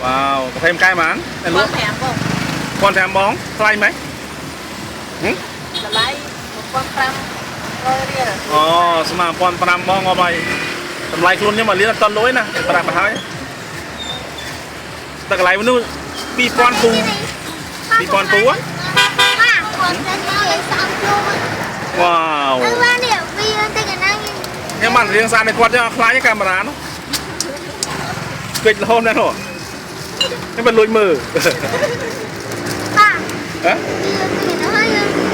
Wow, có thêm cái mán. Con thèm không? Con thèm bóng, play mấy? Lấy một con trăm rồi đi rồi. Ồ, sao mà con pram bóng ngồi bay. Tầm lại luôn nhưng mà liên tân lối nè, để bà hỏi. Ta cái lại với nó bi con tu. Bi con tu á. Wow. Nhưng mà riêng sang này quạt cho khá cái camera nó. Kịch là hôm nay hả? Cái bật lùi mờ. Ba. Hả?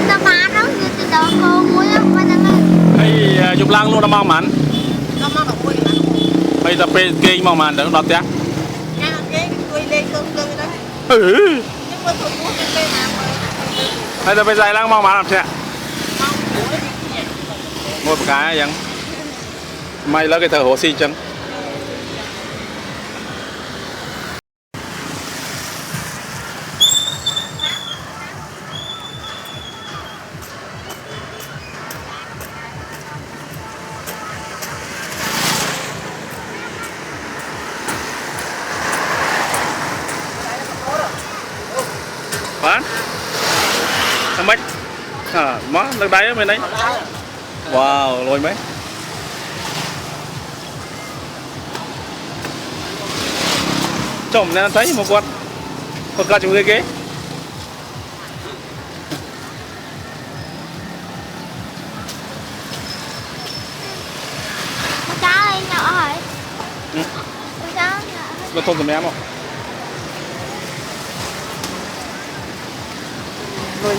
Tao bán nó như từ đó cô mua qua đây mà. Hay chụp lang luôn nó mong mắn. Nó mong được mua thì Hay tập về kênh mong mắn đỡ đọt té. cái tôi lên cơm đấy. Ừ. Nhưng mà tôi mua cái nào mà. Hay tập về dài lang mong mắn làm sao? Mong của cái Một cái vậy. May là cái thờ hồ si chân. Bán sao mấy má lần đấy bên đấy. Wow, lôi mấy chồng nên thấy một con cá chúng ghê Con cá ơi nhỏ hỏi. Ừ. Con cá nhỏ. nó thôn của em không? rồi.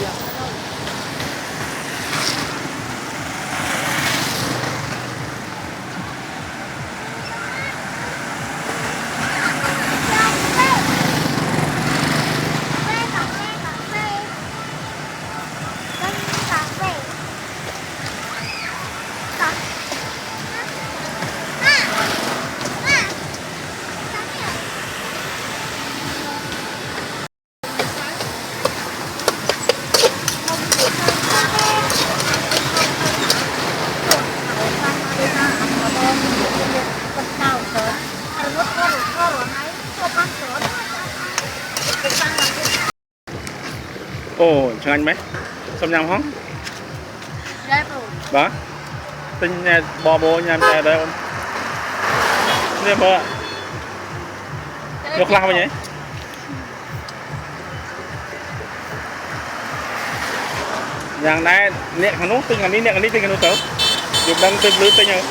Ồ, chẳng anh mấy xâm nhầm không? Đó tinh nhà bò bò nhầm chè đây không? Nè bò ngược lao vậy? Yang này nè thằng nút tinh cái ní tinh cái nút tớ dục đang tinh lưới tinh nhau.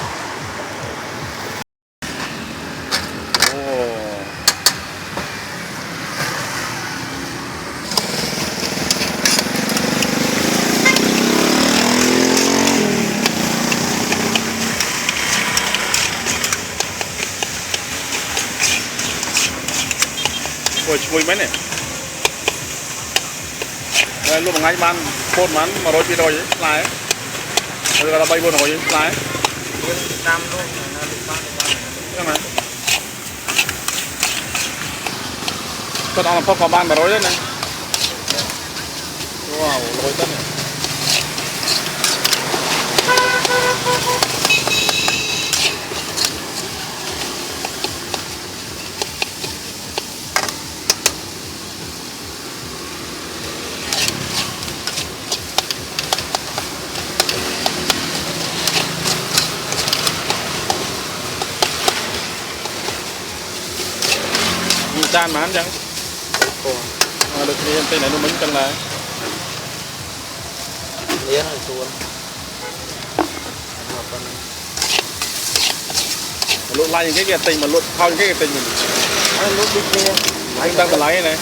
Ôi chui mấy nè. Đây lúc mà ngay ban phôn mắn mà rồi rồi lại. Rồi là bay buồn hồi lại. Nam luôn. Cái này. Con ông làm phốt vào ban mà rồi đấy này. Wow, lôi tất này. Chan mà ăn chẳng được đi tên này nó mình chân lại Liên rồi xuống lụt lại những cái tình mà lụt thao những cái tình mình lụt đi kia anh đang còn lấy này.